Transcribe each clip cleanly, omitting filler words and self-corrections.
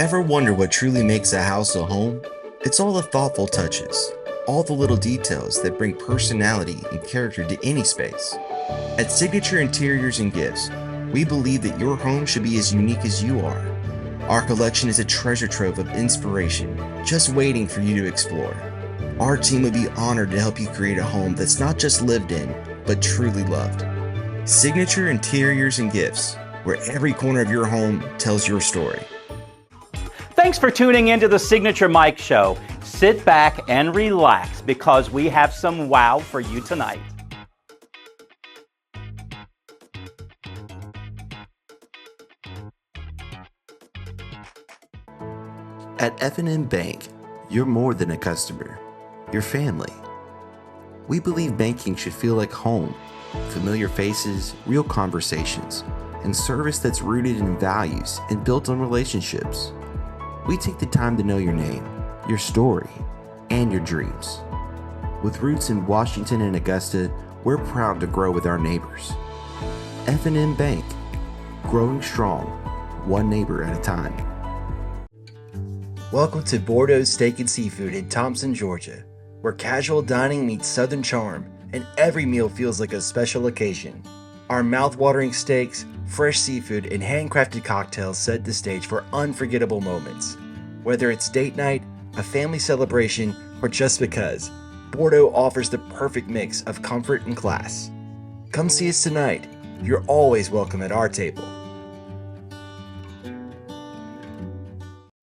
Ever wonder what truly makes a house a home? It's all the thoughtful touches, all the little details that bring personality and character to any space. At Signature Interiors and Gifts, we believe that your home should be as unique as you are. Our collection is a treasure trove of inspiration, just waiting for you to explore. Our team would be honored to help you create a home that's not just lived in, but truly loved. Signature Interiors and Gifts, where every corner of your home tells your story. Thanks for tuning into the Signature Mike Show. Sit back and relax because we have some wow for you tonight. At F&M Bank, you're more than a customer. You're family. We believe banking should feel like home, familiar faces, real conversations, and service that's rooted in values and built on relationships. We take the time to know your name, your story, and your dreams. With roots in Washington and Augusta, we're proud to grow with our neighbors. F&M Bank, growing strong, one neighbor at a time. Welcome to Bordeaux Steak and Seafood in Thompson, Georgia, where casual dining meets southern charm and every meal feels like a special occasion. Our mouth-watering steaks, fresh seafood, and handcrafted cocktails set the stage for unforgettable moments. Whether it's date night, a family celebration, or just because, Bordeaux offers the perfect mix of comfort and class. Come see us tonight. You're always welcome at our table.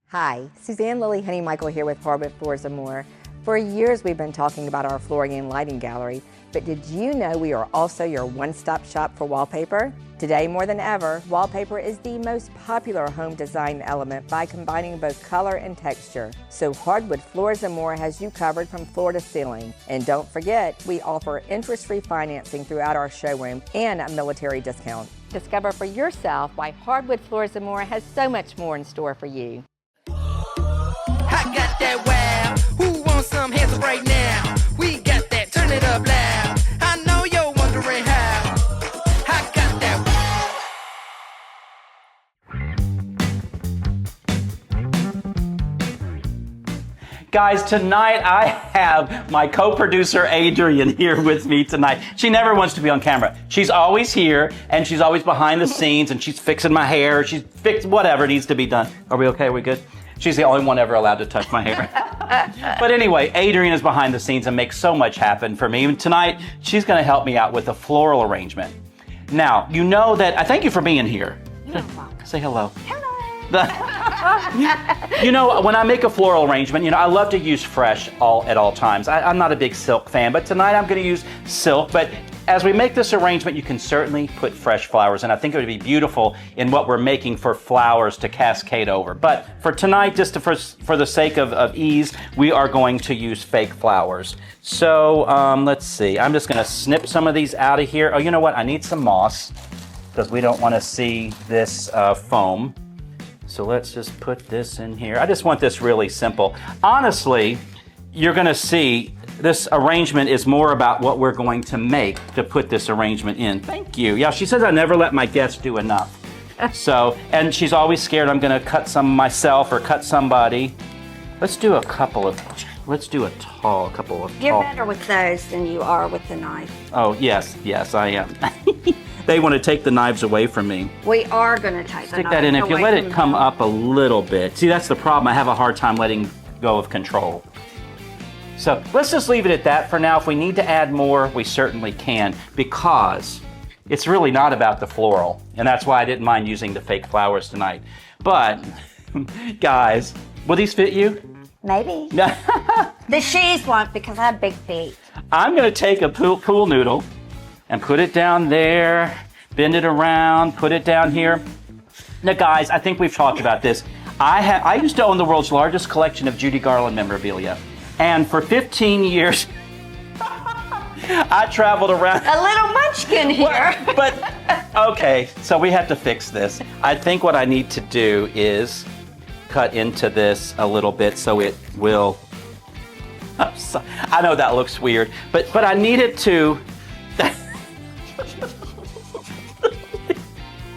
Hi, Suzanne Lily Honey-Michael here with Hardwood Floors & More. For years we've been talking about our flooring and lighting gallery, but did you know we are also your one-stop shop for wallpaper? Today more than ever, wallpaper is the most popular home design element by combining both color and texture. So Hardwood Floors & More has you covered from floor to ceiling. And don't forget, we offer interest-free financing throughout our showroom and a military discount. Discover for yourself why Hardwood Floors & More has so much more in store for you. I got that wow. Who wants some hands up right now? We got that, turn it up loud. I know you're wondering how. I got that Guys, tonight I have my co-producer Adrienne here with me tonight. She never wants to be on camera. She's always here and she's always behind the scenes and she's fixing my hair. She's fixing whatever needs to be done. Are we okay? Are we good? She's the only one ever allowed to touch my hair. But anyway, Adrienne is behind the scenes and makes so much happen for me. And tonight, she's going to help me out with a floral arrangement. Now, you know that, I thank you for being here. You're welcome. Say hello. You know, when I make a floral arrangement, you know, I love to use fresh at all times. I'm not a big silk fan, but tonight I'm going to use silk. But as we make this arrangement, you can certainly put fresh flowers, and I think it would be beautiful in what we're making for flowers to cascade over. But for tonight, just for the sake of ease, we are going to use fake flowers. So let's see. I'm just going to snip some of these out of here. Oh, you know what? I need some moss because we don't want to see this foam. So let's just put this in here. I just want this really simple. Honestly, you're going to see this arrangement is more about what we're going to make to put this arrangement in. Thank you. Yeah, she says I never let my guests do enough. So, and she's always scared I'm going to cut some myself or cut somebody. Let's do a couple of tall. You're better with those than you are with the knife. Oh, yes, I am. They want to take the knives away from me. We are going to take Stick that in. If you let it come up a little bit. See, that's the problem. I have a hard time letting go of control. So let's just leave it at that for now. If we need to add more, we certainly can, because it's really not about the floral. And that's why I didn't mind using the fake flowers tonight. But, guys, will these fit you? Maybe. The shoes won't, because I have big feet. I'm going to take a pool noodle and put it down there, bend it around, put it down here. Now, guys, I think we've talked about this. I used to own the world's largest collection of Judy Garland memorabilia. And for 15 years, I traveled around. A little munchkin here. But, okay, so we have to fix this. I think what I need to do is cut into this a little bit so it will, I know that looks weird, but I need it to,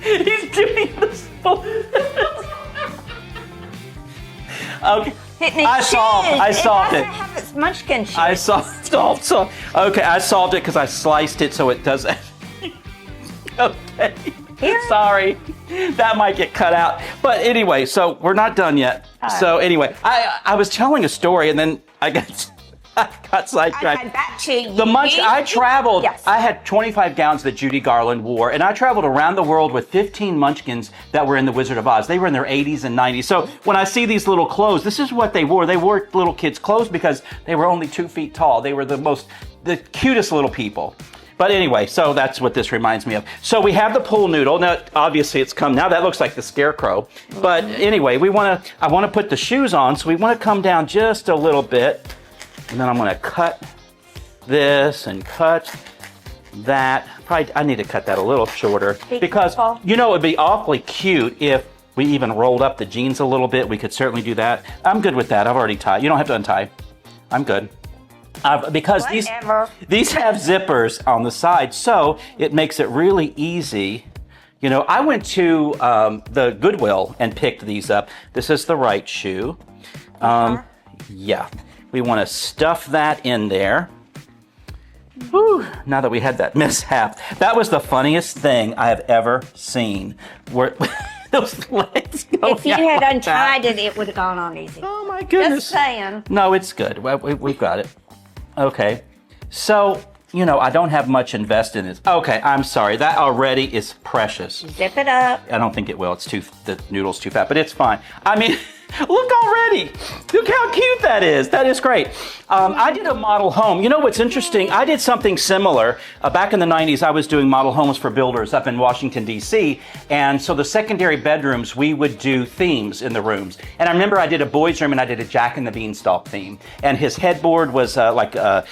he's doing this. Okay. It I solved it. It doesn't have its munchkin shoes. I solved. Okay, I solved it because I sliced it so it doesn't. Okay. Here. Sorry. That might get cut out. But anyway, so we're not done yet. So anyway, I was telling a story and then I got sidetracked. And back to you. The munch, I traveled, Yes. I had 25 gowns that Judy Garland wore, and I traveled around the world with 15 munchkins that were in The Wizard of Oz. They were in their 80s and 90s. So when I see these little clothes, this is what they wore. They wore little kids' clothes because they were only 2 feet tall. They were the cutest little people. But anyway, so that's what this reminds me of. So we have the pool noodle. Now, obviously it's come. Now that looks like the scarecrow. But anyway, I want to put the shoes on, so we want to come down just a little bit. And then I'm going to cut this and cut that. Probably, I need to cut that a little shorter because, you know, it would be awfully cute if we even rolled up the jeans a little bit. We could certainly do that. I'm good with that. I've already tied. You don't have to untie. I'm good. Because these have zippers on the side, so it makes it really easy. You know, I went to the Goodwill and picked these up. This is the right shoe. Yeah. We want to stuff that in there. Whew, now that we had that mishap. That was the funniest thing I have ever seen. Where those legs go If you out had like untied that. it would have gone on easy. Oh my goodness. Just saying. No, it's good. We've got it. Okay. So, you know, I don't have much invested in this. Okay, I'm sorry. That already is precious. Zip it up. I don't think it will. The noodle's too fat, but it's fine. I mean, look already. Look how cute that is. That is great. I did a model home. You know what's interesting? I did something similar. Back in the 90s, I was doing model homes for builders up in Washington, D.C. And so the secondary bedrooms, we would do themes in the rooms. And I remember I did a boys' room and I did a Jack and the Beanstalk theme. And his headboard was like a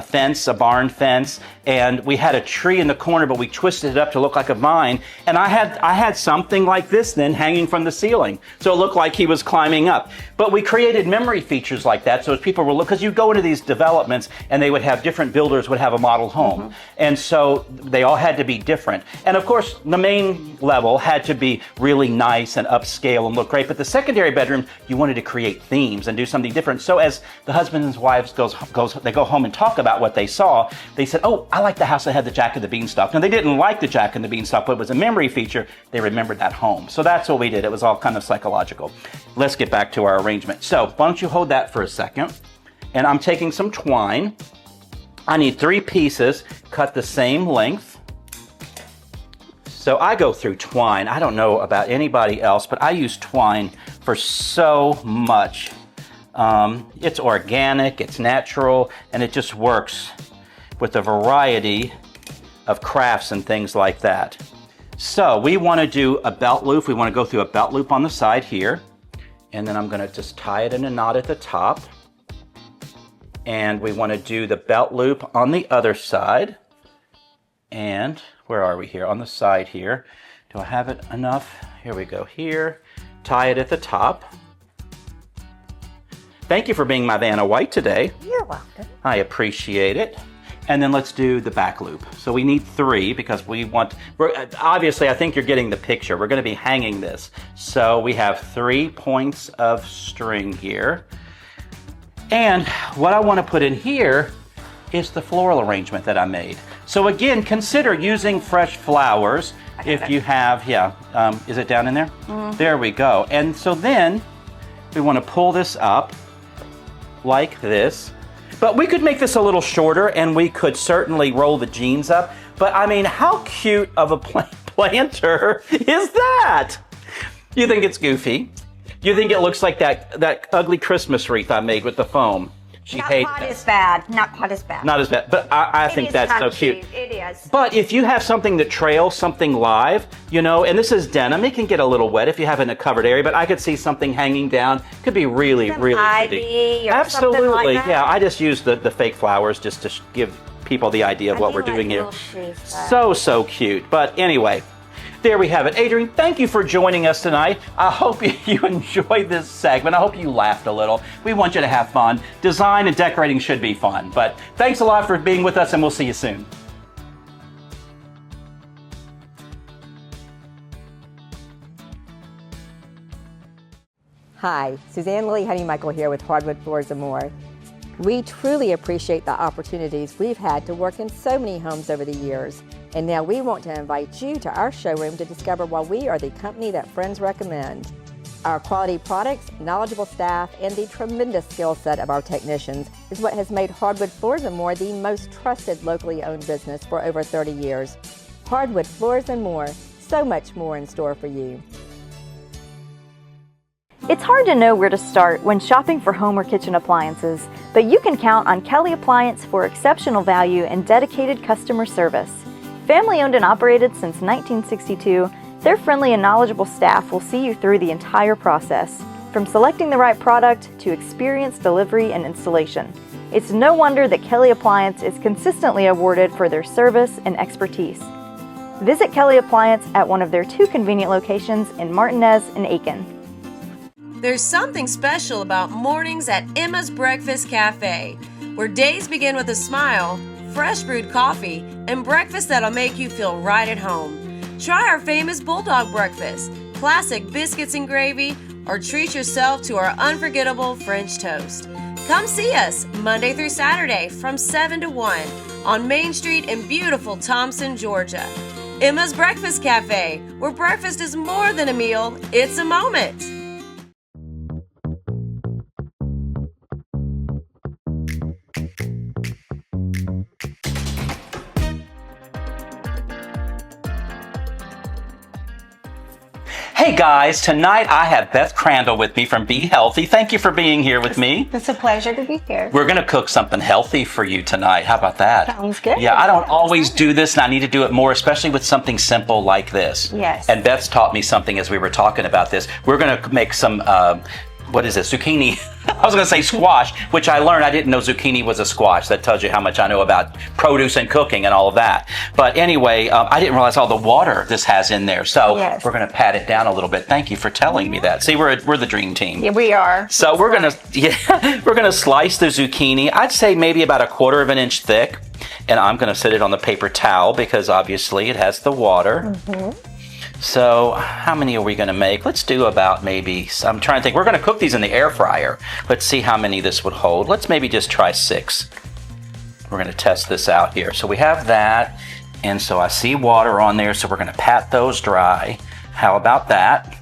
fence, a barn fence. And we had a tree in the corner, but we twisted it up to look like a vine. And I had something like this then hanging from the ceiling. So it looked like he was climbing up. But we created memory features like that. So as people were looking, because you go into these developments and they would have different builders would have a model home. Mm-hmm. And so they all had to be different. And of course, the main level had to be really nice and upscale and look great. But the secondary bedroom, you wanted to create themes and do something different. So as the husbands and wives they go home and talk about what they saw, they said, oh, I like the house that had the Jack and the Beanstalk. Now they didn't like the Jack and the Beanstalk, but it was a memory feature. They remembered that home. So that's what we did. It was all kind of psychological. Let's get back to our arrangement. So why don't you hold that for a second? And I'm taking some twine. I need 3 pieces, cut the same length. So I go through twine. I don't know about anybody else, but I use twine for so much. It's organic, it's natural, and it just works with a variety of crafts and things like that. So we want to do a belt loop. We want to go through a belt loop on the side here. And then I'm going to just tie it in a knot at the top. And we want to do the belt loop on the other side. And where are we here? On the side here. Do I have it enough? Here we go. Here. Tie it at the top. Thank you for being my Vanna White today. You're welcome. I appreciate it. And then let's do the back loop. So we need 3 because obviously I think you're getting the picture. We're going to be hanging this. So we have 3 points of string here. And what I want to put in here is the floral arrangement that I made. So again, consider using fresh flowers if you have, is it down in there? Mm-hmm. There we go. And so then we want to pull this up like this. But we could make this a little shorter and we could certainly roll the jeans up. But I mean, how cute of a planter is that? You think it's goofy? You think it looks like that ugly Christmas wreath I made with the foam? She hates Not quite as bad. Not quite as bad. Not as bad, but I think that's so cute. It is. But if you have something that trails something live, you know, and this is denim, it can get a little wet if you have it in a covered area, but I could see something hanging down. Could be really, Some really ivy pretty. or Absolutely, something like that. yeah. I just use the fake flowers just to give people the idea of what we're doing here. So cute. But anyway, there we have it. Adrienne, thank you for joining us tonight. I hope you enjoyed this segment. I hope you laughed a little. We want you to have fun. Design and decorating should be fun. But thanks a lot for being with us, and we'll see you soon. Hi, Suzanne Lilly Honeymichael here with Hardwood Floors & More. We truly appreciate the opportunities we've had to work in so many homes over the years. And now we want to invite you to our showroom to discover why we are the company that friends recommend. Our quality products, knowledgeable staff, and the tremendous skill set of our technicians is what has made Hardwood Floors & More the most trusted locally owned business for over 30 years. Hardwood Floors & More, so much more in store for you. It's hard to know where to start when shopping for home or kitchen appliances, but you can count on Kelly Appliance for exceptional value and dedicated customer service. Family owned and operated since 1962, their friendly and knowledgeable staff will see you through the entire process, from selecting the right product to experienced delivery and installation. It's no wonder that Kelly Appliance is consistently awarded for their service and expertise. Visit Kelly Appliance at one of their 2 convenient locations in Martinez and Aiken. There's something special about mornings at Emma's Breakfast Cafe, where days begin with a smile, fresh brewed coffee, and breakfast that'll make you feel right at home. Try our famous Bulldog breakfast, classic biscuits and gravy, or treat yourself to our unforgettable French toast. Come see us Monday through Saturday from 7 to 1 on Main Street in beautiful Thompson, Georgia. Emma's Breakfast Cafe, where breakfast is more than a meal, it's a moment. Hey guys, tonight I have Beth Crandall with me from Be Healthy. Thank you for being here with me. It's a pleasure to be here. We're going to cook something healthy for you tonight. How about that? Sounds good. Yeah, I don't always do this, and I need to do it more, especially with something simple like this. Yes. And Beth's taught me something as we were talking about this. We're going to make some, what is it, zucchini? I was going to say squash, which I learned I didn't know zucchini was a squash. That tells you how much I know about produce and cooking and all of that. But anyway, I didn't realize all the water this has in there. So Yes. we're going to pat it down a little bit. Thank you for telling me that. See, we're the dream team. Yeah, we are. So we're gonna slice the zucchini. I'd say maybe about 1/4 inch thick, and I'm gonna set it on the paper towel because obviously it has the water. So how many are we gonna make? Let's do about maybe, I'm trying to think. We're gonna cook these in the air fryer. Let's see how many this would hold. Let's maybe just try 6. We're gonna test this out here. So we have that, and so I see water on there, so we're gonna pat those dry. How about that?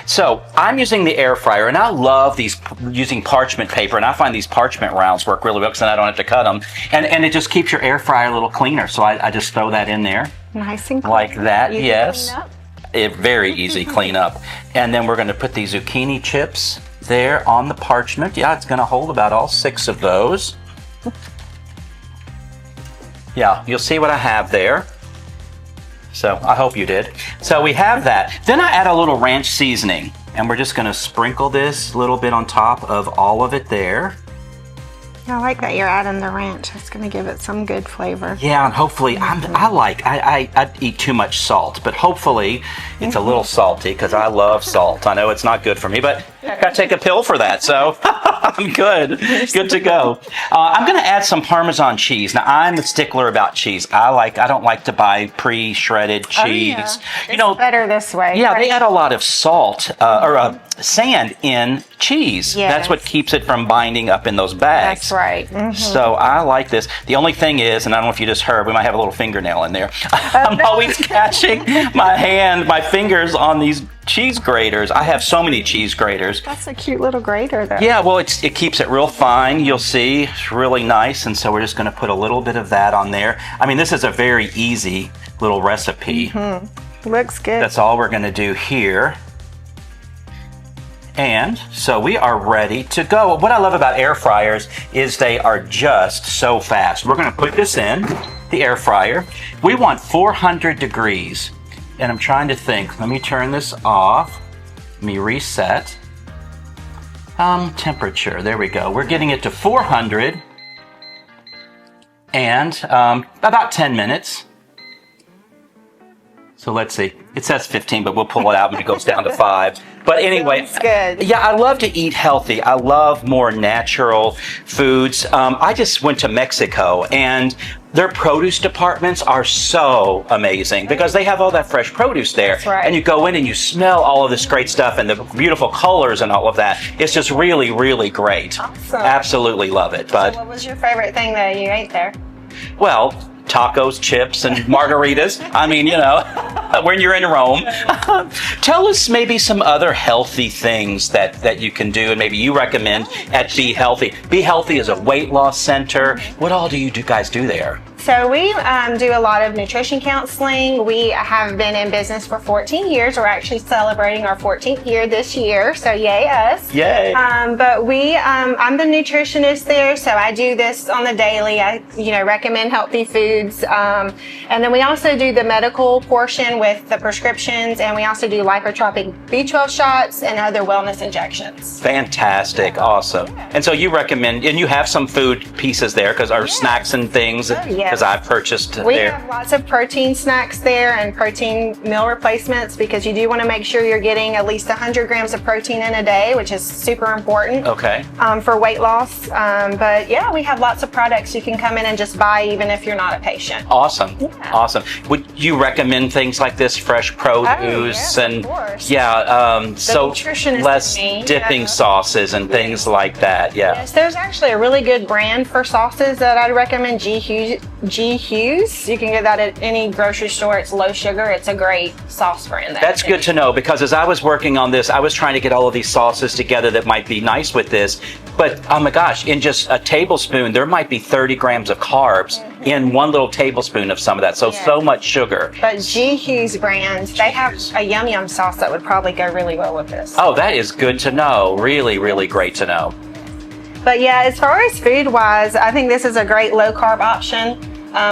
So I'm using the air fryer, and I love using parchment paper, and I find these parchment rounds work really well because then I don't have to cut them, and it just keeps your air fryer a little cleaner. So I just throw that in there Nice and clean. like that. Easy to Yes, clean up. very easy clean up. And then we're going to put these zucchini chips there on the parchment. Yeah, it's going to hold about all 6 of those. Yeah, you'll see what I have there. So I hope you did. So we have that. Then I add a little ranch seasoning, and we're just gonna sprinkle this a little bit on top of all of it there. I like that you're adding the ranch. It's going to give it some good flavor. Yeah, and hopefully, I eat too much salt, but hopefully it's a little salty because I love salt. I know it's not good for me, but I gotta take a pill for that, so I'm good. Good to go. I'm gonna add some Parmesan cheese. Now, I'm a stickler about cheese. I don't like to buy pre-shredded cheese. You know, Better this way. yeah, right? they add a lot of salt or sand in cheese. Yes. That's what keeps it from binding up in those bags. That's right. Mhm. So I like this. The only thing is, and I don't know if you just heard, we might have a little fingernail in there. I'm always catching my fingers on these cheese graters. I have so many cheese graters. That's a cute little grater, though. Yeah, well, it keeps it real fine. You'll see, it's really nice. And so we're just going to put a little bit of that on there. I mean, this is a very easy little recipe. Looks good. That's all we're going to do here. And so we are ready to go. What I love about air fryers is they are just so fast. We're going to put this in the air fryer. We want 400 degrees. And I'm trying to think. Let me turn this off. Let me reset. Temperature. There we go. We're getting it to 400 and about 10 minutes. So let's see. It says 15, but we'll pull it out when it goes down to 5. But anyway, Sounds good. Yeah, I love to eat healthy. I love more natural foods. I just went to Mexico, and Their produce departments are so amazing because they have all that fresh produce there. That's right. And you go in and you smell all of this great stuff and the beautiful colors and all of that. It's just really, really great. Awesome. Absolutely love it. But What was your favorite thing that you ate there? well, tacos, chips, and margaritas. I mean, you know, when you're in Rome. Tell us maybe some other healthy things that you can do and maybe you recommend at Be Healthy. Be Healthy is a weight loss center. What all do you guys do there? So we do a lot of nutrition counseling. We have been in business for 14 years. We're actually celebrating our 14th year this year, so yay us. Yay. But I'm the nutritionist there, so I do this on the daily. I recommend healthy foods. And then we also do the medical portion with the prescriptions, and we also do lipotropic B12 shots and other wellness injections. Fantastic. Awesome. And so you recommend, and you have some food pieces there because our snacks and things. Yes. Because I've purchased We there. have lots of protein snacks there and protein meal replacements because you do want to make sure you're getting at least 100 grams of protein in a day, which is super important Okay. for weight loss. But yeah, we have lots of products you can come in and just buy even if you're not a patient. Awesome. Yeah. Awesome. Would you recommend things like this, fresh produce yes, and of course. so nutritionist less in me, dipping sauces and things like that. Yeah. Yes, there's actually a really good brand for sauces that I'd recommend, G. Hughes. You can get that at any grocery store. It's low sugar. It's a great sauce brand. That's good to know because as I was working on this, I was trying to get all of these sauces together that might be nice with this. But oh my gosh, in just a tablespoon, there might be 30 grams of carbs in one little tablespoon of some of that. So much sugar. But G. Hughes brand, they have a Yum Yum sauce that would probably go really well with this. Oh, that is good to know. Really, really great to know. But yeah, as far as food wise, I think this is a great low carb option.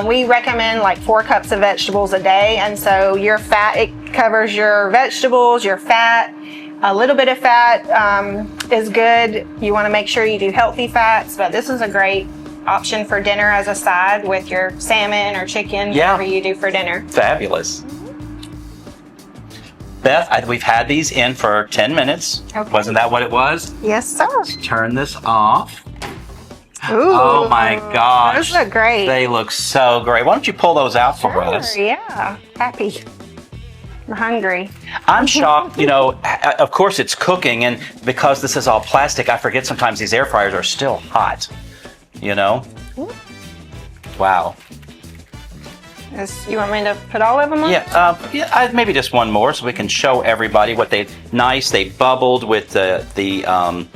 We recommend like 4 cups of vegetables a day. And so your fat, it covers your vegetables, your fat. A little bit of fat is good. You want to make sure you do healthy fats, but this is a great option for dinner as a side with your salmon or chicken, whatever you do for dinner. Fabulous. Beth, we've had these in for 10 minutes. Okay. Wasn't that what it was? Yes, sir. Turn this off. Ooh, Oh my gosh. those look great. They look so great. Why don't you pull those out for us? Yeah, happy. I'm hungry. I'm shocked, of course it's cooking, and because this is all plastic, I forget sometimes these air fryers are still hot, Wow. You want me to put all of them on? Maybe just one more so we can show everybody what they bubbled with the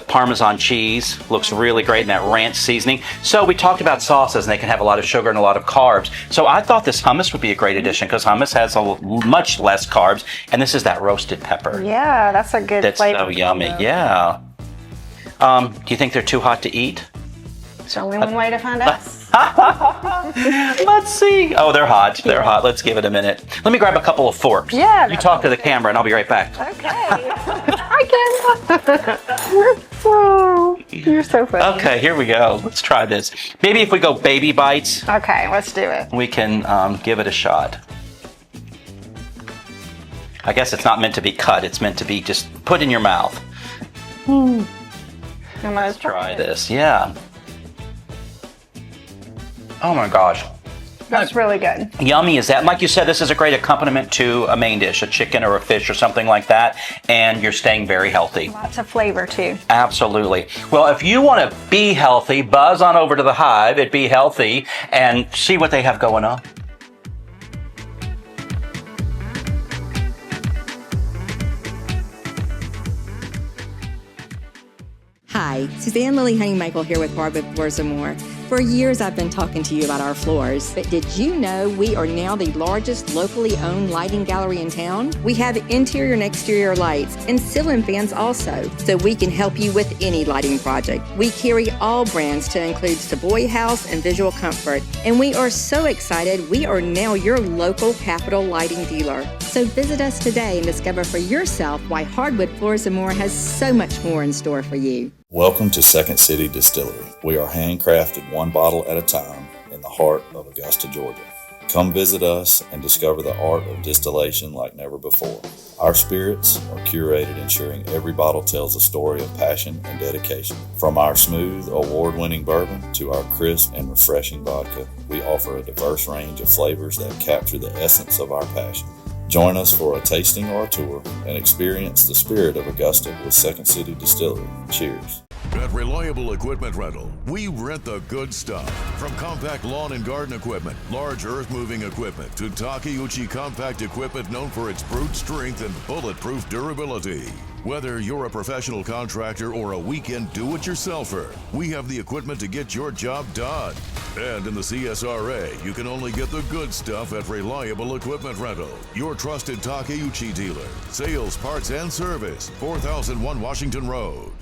Parmesan cheese. Looks really great in that ranch seasoning. So we talked about sauces, and they can have a lot of sugar and a lot of carbs. So I thought this hummus would be a great addition because hummus has much less carbs, and this is that roasted pepper. Yeah, that's a good That's flavor. so yummy. Yeah. Do you think they're too hot to eat? It's only one way to find out. Let's see. Oh, they're hot. They're hot. Let's give it a minute. Let me grab a couple of forks. Yeah. You talk to the camera, and I'll be right back. Okay. I can. Oh, you're so funny. Okay, here we go. Let's try this. Maybe if we go baby bites, Okay, let's do it. we can give it a shot. I guess it's not meant to be cut. It's meant to be just put in your mouth. I'm gonna Try this. Yeah. Oh my gosh. That's really good. Yummy is that. Like you said, this is a great accompaniment to a main dish, a chicken or a fish or something like that, and you're staying very healthy. Lots of flavor too. Absolutely. Well, if you want to be healthy, buzz on over to the Hive at Be Healthy and see what they have going on. Hi, Suzanne Lily Honeymichael here with Hardwood Floors and More. For years, I've been talking to you about our floors, but did you know we are now the largest locally owned lighting gallery in town? We have interior and exterior lights and ceiling fans also, so we can help you with any lighting project. We carry all brands to include Savoy House and Visual Comfort, and we are so excited we are now your local Capital Lighting dealer. So visit us today and discover for yourself why Hardwood Floors and More has so much more in store for you. Welcome to Second City Distillery. We are handcrafted one bottle at a time in the heart of Augusta, Georgia. Come visit us and discover the art of distillation like never before. Our spirits are curated, ensuring every bottle tells a story of passion and dedication. From our smooth, award-winning bourbon to our crisp and refreshing vodka, we offer a diverse range of flavors that capture the essence of our passion. Join us for a tasting or a tour and experience the spirit of Augusta with Second City Distillery. Cheers. At Reliable Equipment Rental, we rent the good stuff. From compact lawn and garden equipment, large earth-moving equipment, to Takeuchi compact equipment known for its brute strength and bulletproof durability. Whether you're a professional contractor or a weekend do-it-yourselfer, we have the equipment to get your job done. And in the CSRA, you can only get the good stuff at Reliable Equipment Rental, your trusted Takeuchi dealer. Sales, parts, and service, 4001 Washington Road.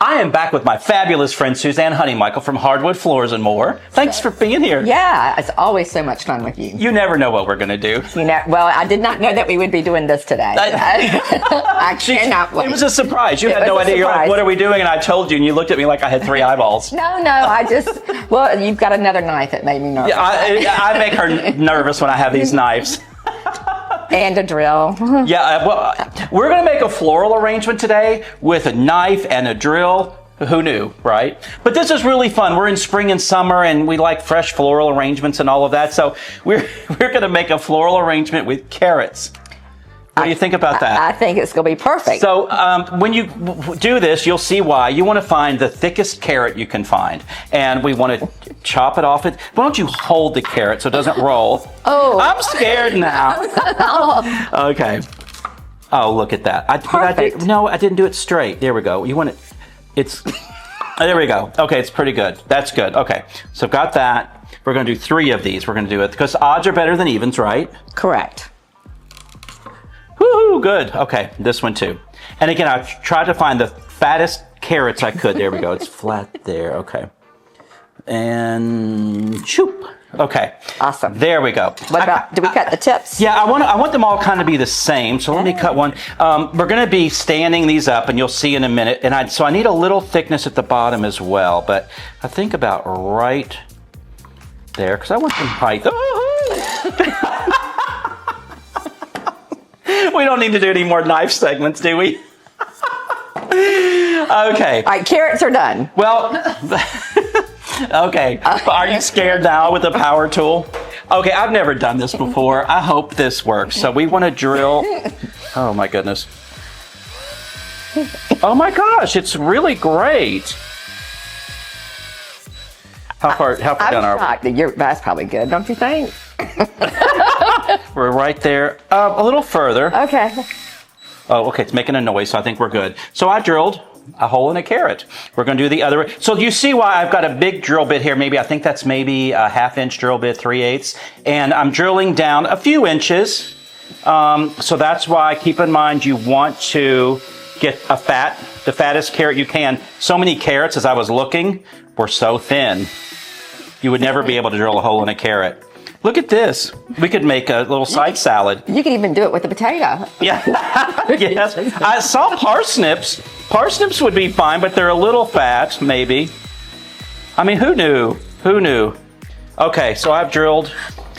I am back with my fabulous friend Suzanne Honeymichael from Hardwood Floors and More. Thanks for being here. Yeah, it's always so much fun with you. You never know what we're going to do. You know, well, I did not know that we would be doing this today. I cannot wait. It was a surprise. You had no idea. You're like, what are we doing? And I told you, and you looked at me like I had 3 eyeballs. No, well, you've got another knife that made me nervous. Yeah, I make her nervous when I have these knives. And a drill. Yeah, well, we're going to make a floral arrangement today with a knife and a drill. Who knew, right? But this is really fun. We're in spring and summer, and we like fresh floral arrangements and all of that. So we're going to make a floral arrangement with carrots. What do you think about that? I think it's going to be perfect. So when you do this, you'll see why. You want to find the thickest carrot you can find. And we want to chop it off. Why don't you hold the carrot so it doesn't roll? Oh. I'm scared now. Okay. Oh, look at that. Perfect. I didn't do it straight. There we go. You want it. There we go. Okay, it's pretty good. That's good. Okay. So got that. We're going to do 3 of these. We're going to do it because odds are better than evens, right? Correct. Woohoo, good. Okay, this one too. And again, I tried to find the fattest carrots I could. There we go. It's flat there. Okay. And shoop. Okay. Awesome. There we go. What about, do we cut the tips? Yeah, I want them all kind of be the same. So let me cut one. We're going to be standing these up, and you'll see in a minute. And so I need a little thickness at the bottom as well. But I think about right there, because I want them height. We don't need to do any more knife segments, do we? Okay. All right, carrots are done. Well, okay. Are you scared now with the power tool? Okay, I've never done this before. I hope this works. So we want to drill. Oh my goodness. Oh my gosh, it's really great. How far down are we? That's probably good, don't you think? We're right there. A little further. Okay. Oh, okay. It's making a noise, so I think we're good. So I drilled a hole in a carrot. We're going to do the other. So you see why I've got a big drill bit here. I think that's maybe a 1/2-inch drill bit, 3/8. And I'm drilling down a few inches. So that's why, keep in mind, you want to get the fattest carrot you can. So many carrots, as I was looking, were so thin. You would never be able to drill a hole in a carrot. Look at this. We could make a little side salad. You could even do it with a potato. Yeah. Yes. I saw parsnips. Parsnips would be fine, but they're a little fat, maybe. I mean, who knew? Who knew? Okay, so I've drilled.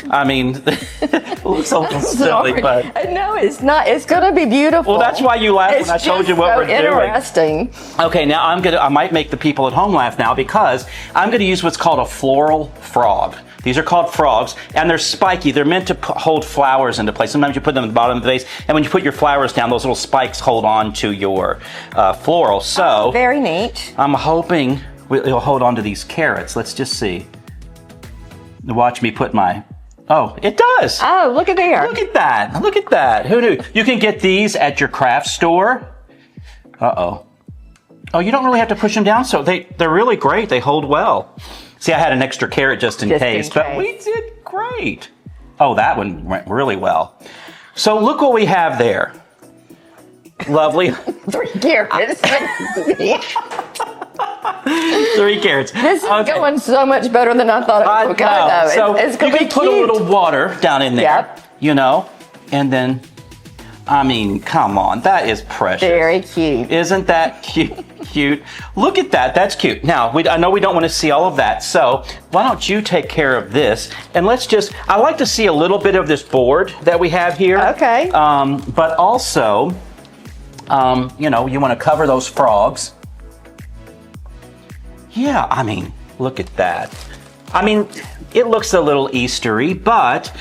I mean, it looks a little silly, but no, it's not. It's going to be beautiful. Well, that's why you laughed when I told you what we're doing. Interesting. Okay, now I might make the people at home laugh now because I'm going to use what's called a floral frog. These are called frogs, and they're spiky. They're meant to hold flowers into place. Sometimes you put them at the bottom of the vase, and when you put your flowers down, those little spikes hold on to your floral. So very neat. I'm hoping it'll hold on to these carrots. Let's just see. Watch me put my... Oh, it does. Oh, look at there. Look at that. Look at that. Who knew? You can get these at your craft store. Uh-oh. Oh, you don't really have to push them down, so they're really great. They hold well. See, I had an extra carrot just in case, but we did great. Oh, that one went really well. So look what we have there. Lovely. 3 carrots. 3 carrots. This is going so much better than I thought it was going to go. So it's going you to be can put a little water down in there. Yep. You know, And then, I mean, come on, that is precious. Very cute. Isn't that cute? Look at that, that's cute. Now, I know we don't want to see all of that, so why don't you take care of this? And I like to see a little bit of this board that we have here. Okay. But also, you know, you want to cover those frogs. Yeah, I mean, look at that. I mean, it looks a little Eastery, but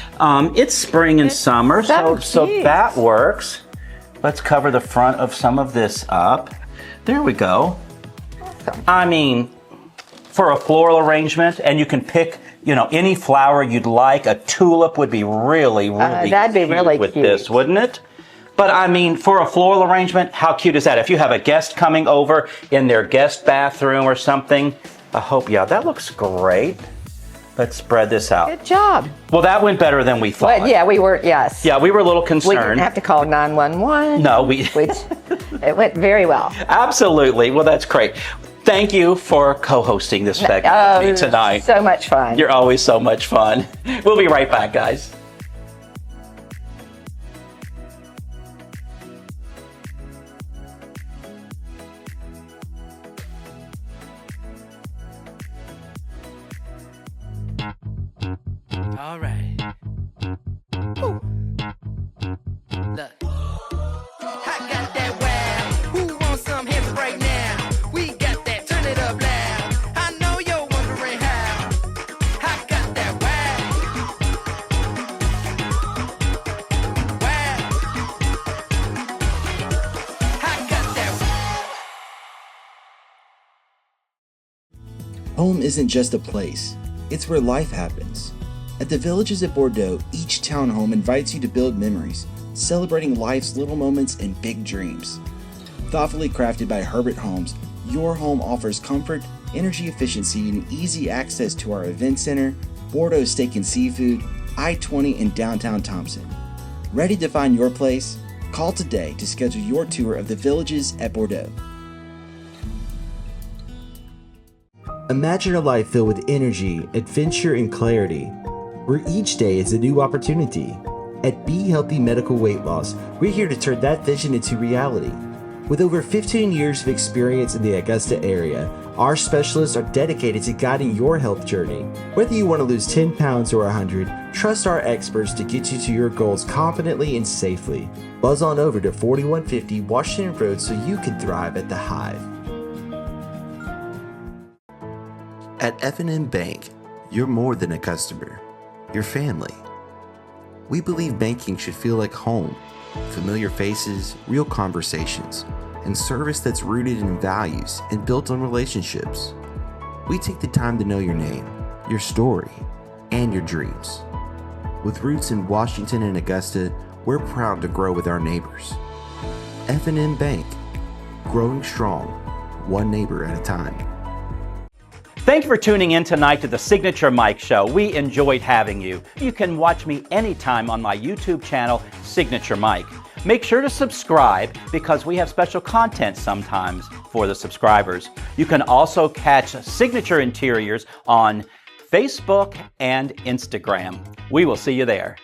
it's spring and summer, so that works. Let's cover the front of some of this up. There we go. Awesome. I mean, for a floral arrangement, and you can pick, you know, any flower you'd like. A tulip would be really that'd be really with cute. this, wouldn't it? But I mean, for a floral arrangement, how cute is that? If you have a guest coming over in their guest bathroom or something, yeah, that looks great. Let's spread this out. Good job. Well, that went better than we thought. But yeah, we were, yes. Yeah, we were a little concerned. We didn't have to call 911. No, which it went very well. Absolutely. Well, that's great. Thank you for co-hosting this segment with me tonight. So much fun. You're always so much fun. We'll be right back, guys. All right. Woo. Look. I got that wow. Who wants some hands up right now? We got that. Turn it up loud. I know you're wondering how. I got that wow. Wow. I got that wow. Home isn't just a place, it's where life happens. At the Villages at Bordeaux, each townhome invites you to build memories, celebrating life's little moments and big dreams. Thoughtfully crafted by Herbert Homes, your home offers comfort, energy efficiency, and easy access to our event center, Bordeaux Steak and Seafood, I-20, and downtown Thompson. Ready to find your place? Call today to schedule your tour of the Villages at Bordeaux. Imagine a life filled with energy, adventure, and clarity, where each day is a new opportunity. At Be Healthy Medical Weight Loss, we're here to turn that vision into reality. With over 15 years of experience in the Augusta area, our specialists are dedicated to guiding your health journey. Whether you want to lose 10 pounds or 100, trust our experts to get you to your goals confidently and safely. Buzz on over to 4150 Washington Road so you can thrive at the Hive. At F&M Bank, you're more than a customer. You're family. We believe banking should feel like home, familiar faces, real conversations, and service that's rooted in values and built on relationships. We take the time to know your name, your story, and your dreams. With roots in Washington and Augusta, we're proud to grow with our neighbors. F&M Bank, growing strong, one neighbor at a time. Thank you for tuning in tonight to the Signature Mike Show. We enjoyed having you. You can watch me anytime on my YouTube channel, Signature Mike. Make sure to subscribe because we have special content sometimes for the subscribers. You can also catch Signature Interiors on Facebook and Instagram. We will see you there.